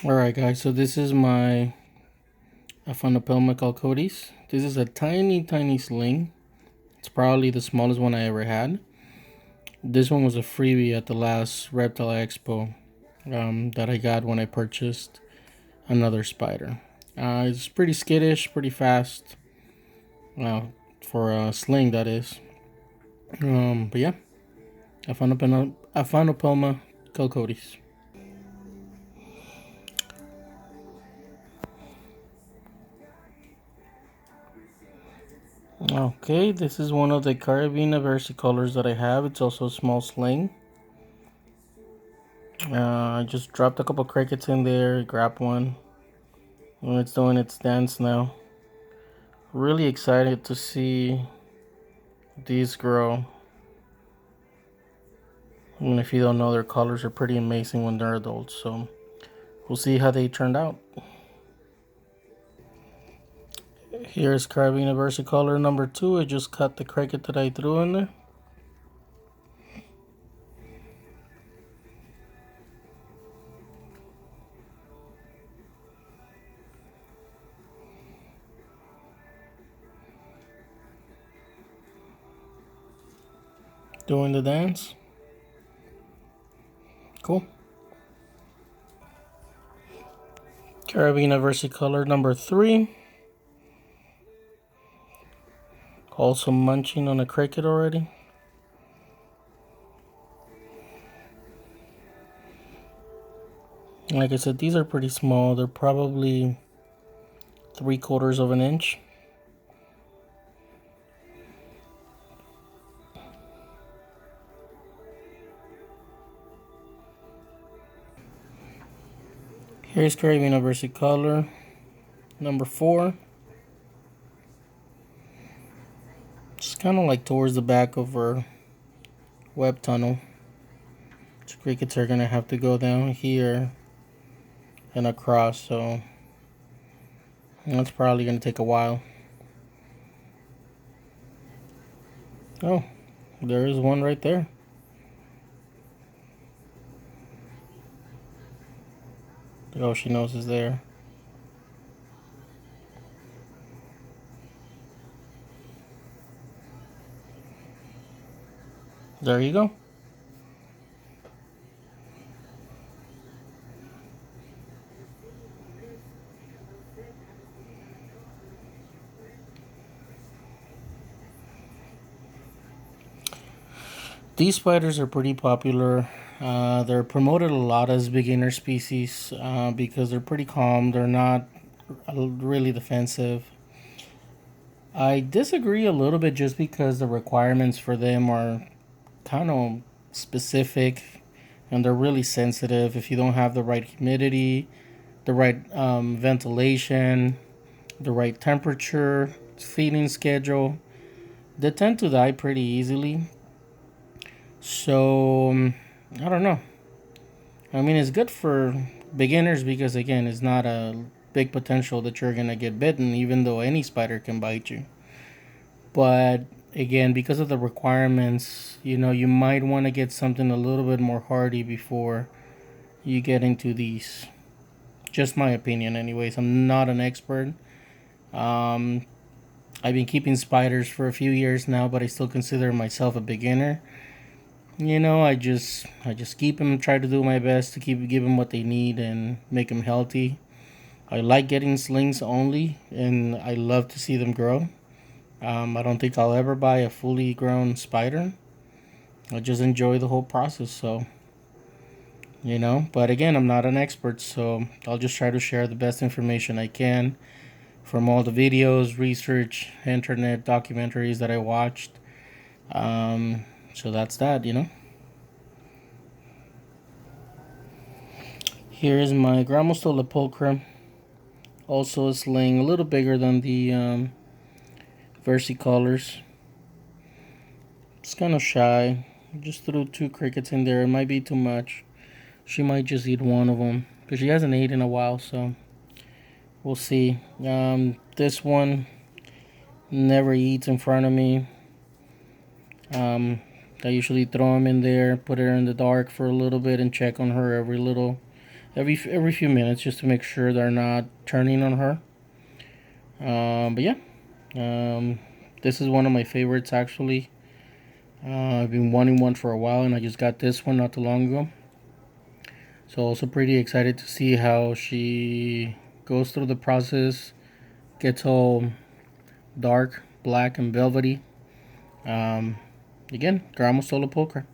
Alright guys, so this is my Aphanopelma calcodes. This is a tiny sling. It's probably the smallest one I ever had. This one was a freebie at the last Reptile Expo that I got when I purchased another spider. It's pretty skittish, pretty fast. Well, for a sling that is. But yeah, Aphanopelma calcodes. Okay, this is one of the Carabina versicolors that I have. It's also a small sling. I just dropped a couple crickets in there, grabbed one, and it's doing its dance now. Really excited to see these grow. And if you don't know, their colors are pretty amazing when they're adults, so we'll see how they turned out. Here's Carabina versicolor number 2. I just cut the cricket that I threw in there. Doing the dance. Cool. Carabina versicolor number 3. Also munching on a cricket already. Like I said, these are pretty small. They're probably 3/4 of an inch. Here's Carabina versicolor number 4. Just kind of like towards the back of our web tunnel. So crickets are gonna have to go down here and across, so that's probably gonna take a while. Oh, there is one right there. Oh, she knows it's there. There you go. These spiders are pretty popular. They're promoted a lot as beginner species because they're pretty calm. They're not really defensive. I disagree a little bit just because the requirements for them are kind of specific and they're really sensitive. If you don't have the right humidity, the right ventilation, the right temperature, feeding schedule, they tend to die pretty easily. So, I don't know. I mean, it's good for beginners because, again, it's not a big potential that you're going to get bitten, even though any spider can bite you. But, again, because of the requirements, you might want to get something a little bit more hardy before you get into these. Just my opinion, anyways. I'm not an expert. Um, I've been keeping spiders for a few years now, but I still consider myself a beginner. I just keep them, try to do my best to give them what they need and make them healthy. I like getting slings only, and I love to see them grow. I don't think I'll ever buy a fully grown spider. I just enjoy the whole process. So, but again, I'm not an expert, so I'll just try to share the best information I can from all the videos, research, internet documentaries that I watched. So that's that. Here is my Grammostola pulchra, also a sling, a little bigger than the versicolors. It's kind of shy. Just threw 2 crickets in there. It might be too much. She might just eat one of them, but she hasn't ate in a while, so we'll see. This one never eats in front of me. I usually throw them in there, put her in the dark for a little bit, and check on her every little every few minutes just to make sure they're not turning on her. But yeah, um, this is one of my favorites actually. I've been wanting one for a while, and I just got this one not too long ago. So also pretty excited to see how she goes through the process, gets all dark, black, and velvety. Um, Again, gramo solo poker.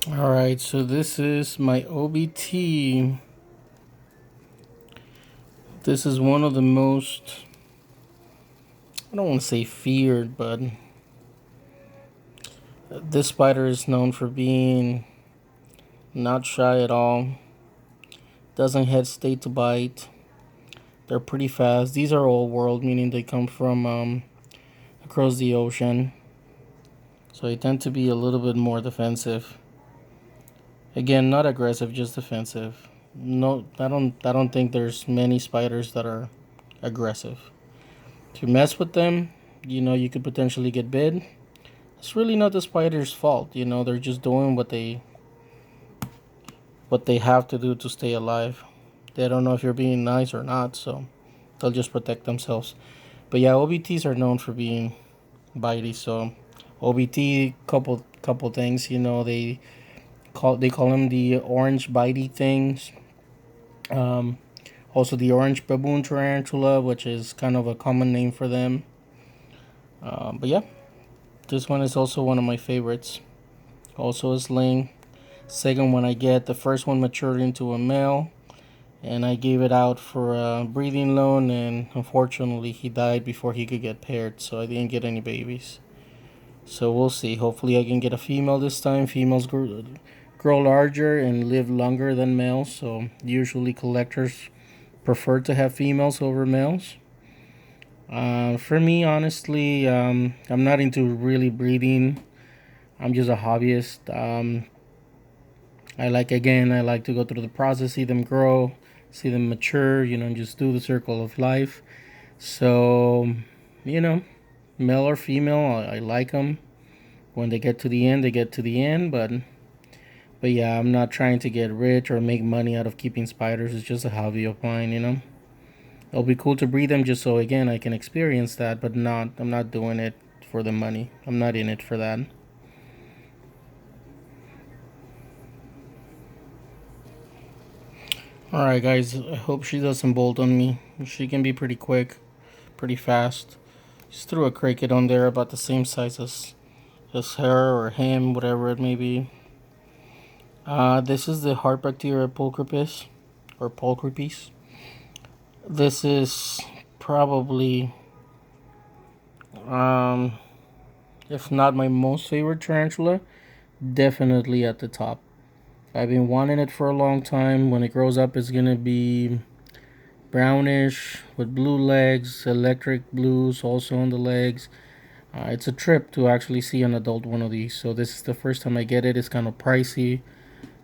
All right, so this is my OBT. This is one of the most, I don't want to say feared, but this spider is known for being not shy at all. Doesn't hesitate to bite. They're pretty fast. These are old world, meaning they come from across the ocean. So they tend to be a little bit more defensive. Again, not aggressive, just defensive. No, I don't think there's many spiders that are aggressive. To mess with them, you could potentially get bit. It's really not the spider's fault. They're just doing what they have to do to stay alive. They don't know if you're being nice or not, so they'll just protect themselves. But yeah, OBTs are known for being bitey. So OBT, couple things. They call them the orange bitey things. Um, Also the orange baboon tarantula, which is kind of a common name for them. But yeah, this one is also one of my favorites. Also a sling. Second one I get. The first one matured into a male, and I gave it out for a breeding loan, and unfortunately he died before he could get paired, so I didn't get any babies. So we'll see. Hopefully I can get a female this time. Females grow larger and live longer than males, so usually collectors prefer to have females over males. For me, honestly, I'm not into really breeding. I'm just a hobbyist. I like to go through the process, see them grow, see them mature, and just do the circle of life. So, you know, male or female, I like them. When they get to the end, they get to the end. But yeah, I'm not trying to get rich or make money out of keeping spiders. It's just a hobby of mine. It'll be cool to breed them just so again I can experience that, but I'm not doing it for the money. I'm not in it for that. Alright guys, I hope she doesn't bolt on me. She can be pretty quick, pretty fast. Just threw a cricket on there about the same size as her or him, whatever it may be. This is the heart bacteria pulchripis or pulchripis. This is probably um if not my most favorite tarantula, definitely at the top. I've been wanting it for a long time. When it grows up, it's gonna be brownish with blue legs, electric blues also on the legs. It's a trip to actually see an adult one of these. So this is the first time I get it. It's kind of pricey.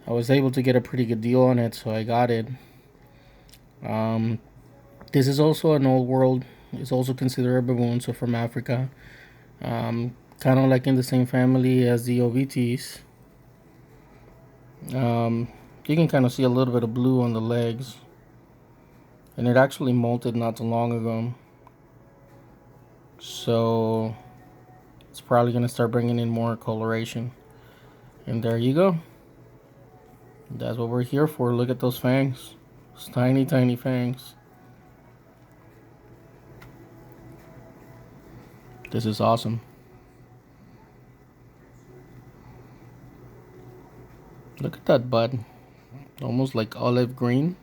I was able to get a pretty good deal on it, so I got it. Um, this is also an old world. It's also considered a baboon, so from Africa. Kind of like in the same family as the OVTs. Um, you can kind of see a little bit of blue on the legs, and it actually molted not too long ago. So it's probably gonna start bringing in more coloration. And there you go. That's what we're here for. Look at those fangs. Those tiny, tiny fangs. This is awesome. Look at that bud. Almost like olive green.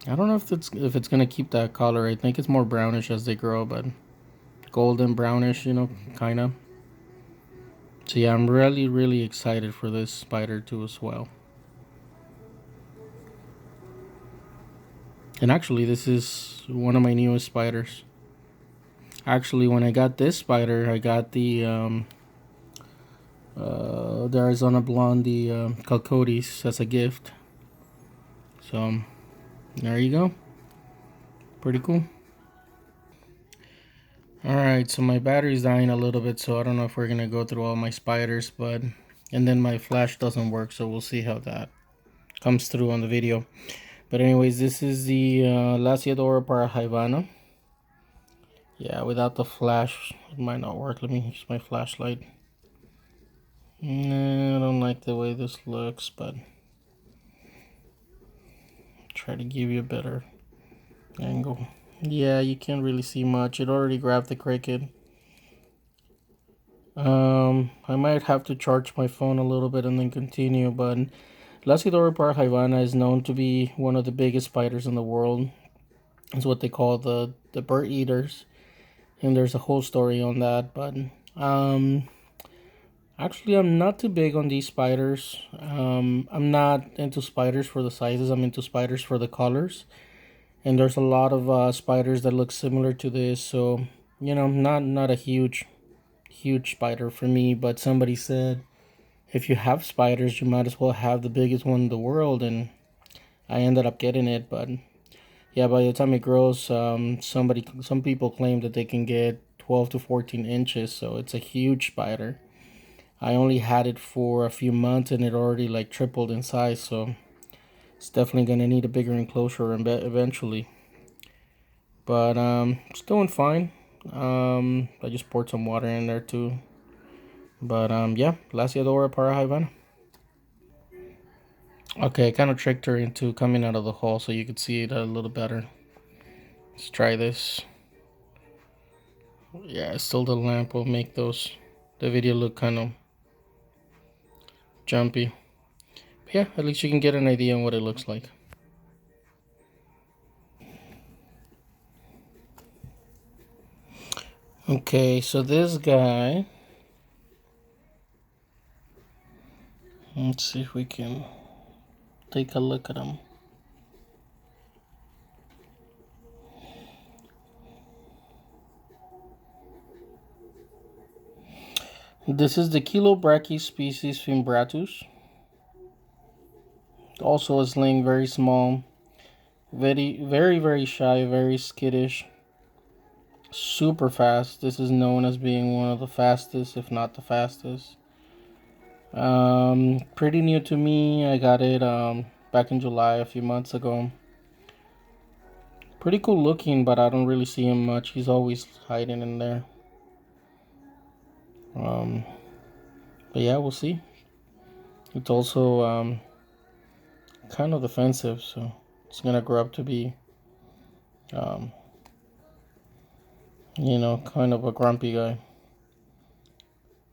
I don't know if it's gonna keep that color. I think it's more brownish as they grow, but golden brownish, kinda. So yeah, I'm really, really excited for this spider too as well. And actually, this is one of my newest spiders. Actually, when I got this spider, I got the Arizona Blonde, the Calcotes as a gift. So there you go. Pretty cool. Alright, so my battery's dying a little bit, so I don't know if we're gonna go through all my spiders, but and then my flash doesn't work, so we'll see how that comes through on the video. But anyways, this is the Lasiadora parahyvana. Yeah, without the flash it might not work. Let me use my flashlight. No, I don't like the way this looks, but try to give you a better angle. Yeah, you can't really see much. It already grabbed the cricket. I might have to charge my phone a little bit and then continue, but Lasidora parhaivana is known to be one of the biggest spiders in the world. It's what they call the bird eaters, and there's a whole story on that. But um, actually, I'm not too big on these spiders. I'm not into spiders for the sizes. I'm into spiders for the colors. And there's a lot of spiders that look similar to this. So not a huge spider for me. But somebody said if you have spiders, you might as well have the biggest one in the world, and I ended up getting it. But yeah, by the time it grows, some people claim that they can get 12 to 14 inches. So it's a huge spider. I only had it for a few months and it already like tripled in size, so it's definitely gonna need a bigger enclosure eventually. But it's doing fine. I just poured some water in there too. But yeah, Lasiadora parahyvana. Okay, I kind of tricked her into coming out of the hole so you could see it a little better. Let's try this. Yeah, still the lamp will make the video look kind of jumpy. But yeah, at least you can get an idea on what it looks like. Okay, so this guy, let's see if we can take a look at him. This is the Chilobrachy species Fimbratus. Also a sling, very small, very shy, very skittish, super fast. This is known as being one of the fastest, if not the fastest. Pretty new to me. I got it back in July a few months ago. Pretty cool looking, but I don't really see him much. He's always hiding in there. But yeah, we'll see. It's also kind of defensive, so it's gonna grow up to be kind of a grumpy guy.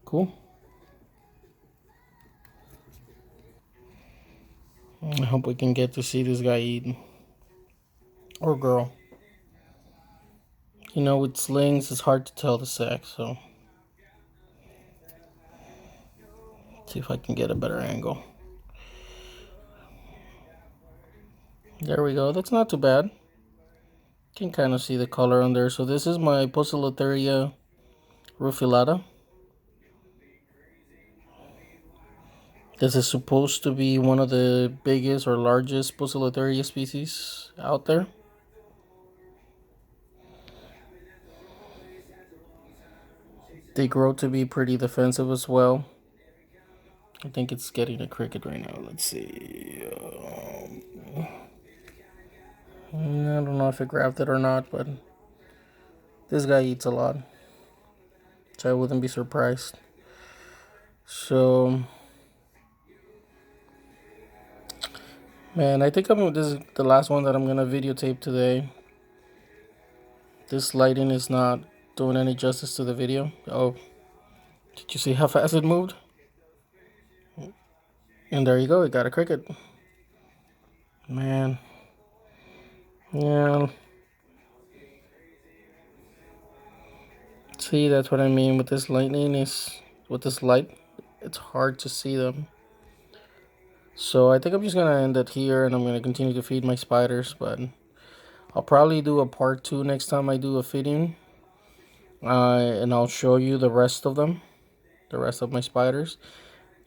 Cool. I hope we can get to see this guy eat. Or girl. With slings, it's hard to tell the sex, so let's see if I can get a better angle. There we go. That's not too bad. You can kind of see the color on there. So this is my Poecilotheria rufilata. This is supposed to be one of the biggest or largest Poecilotheria species out there. They grow to be pretty defensive as well. I think it's getting a cricket right now. Let's see. I don't know if it grabbed it or not, but this guy eats a lot, so I wouldn't be surprised. So, man, I think this is the last one that I'm gonna videotape today. This lighting is not doing any justice to the video. Oh, did you see how fast it moved? And there you go, it got a cricket. Man, yeah. See, that's what I mean with this lightning with this light, it's hard to see them. So I think I'm just gonna end it here, and I'm gonna continue to feed my spiders, but I'll probably do a part 2 next time I do a feeding. And I'll show you the rest of them, the rest of my spiders.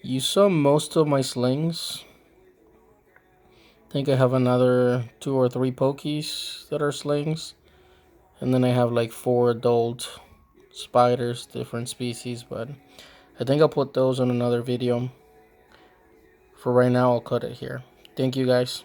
You saw most of my slings. I think I have another 2 or 3 pokies that are slings. And then I have like 4 adult spiders, different species, but I think I'll put those on another video. for right now, I'll cut it here. Thank you guys.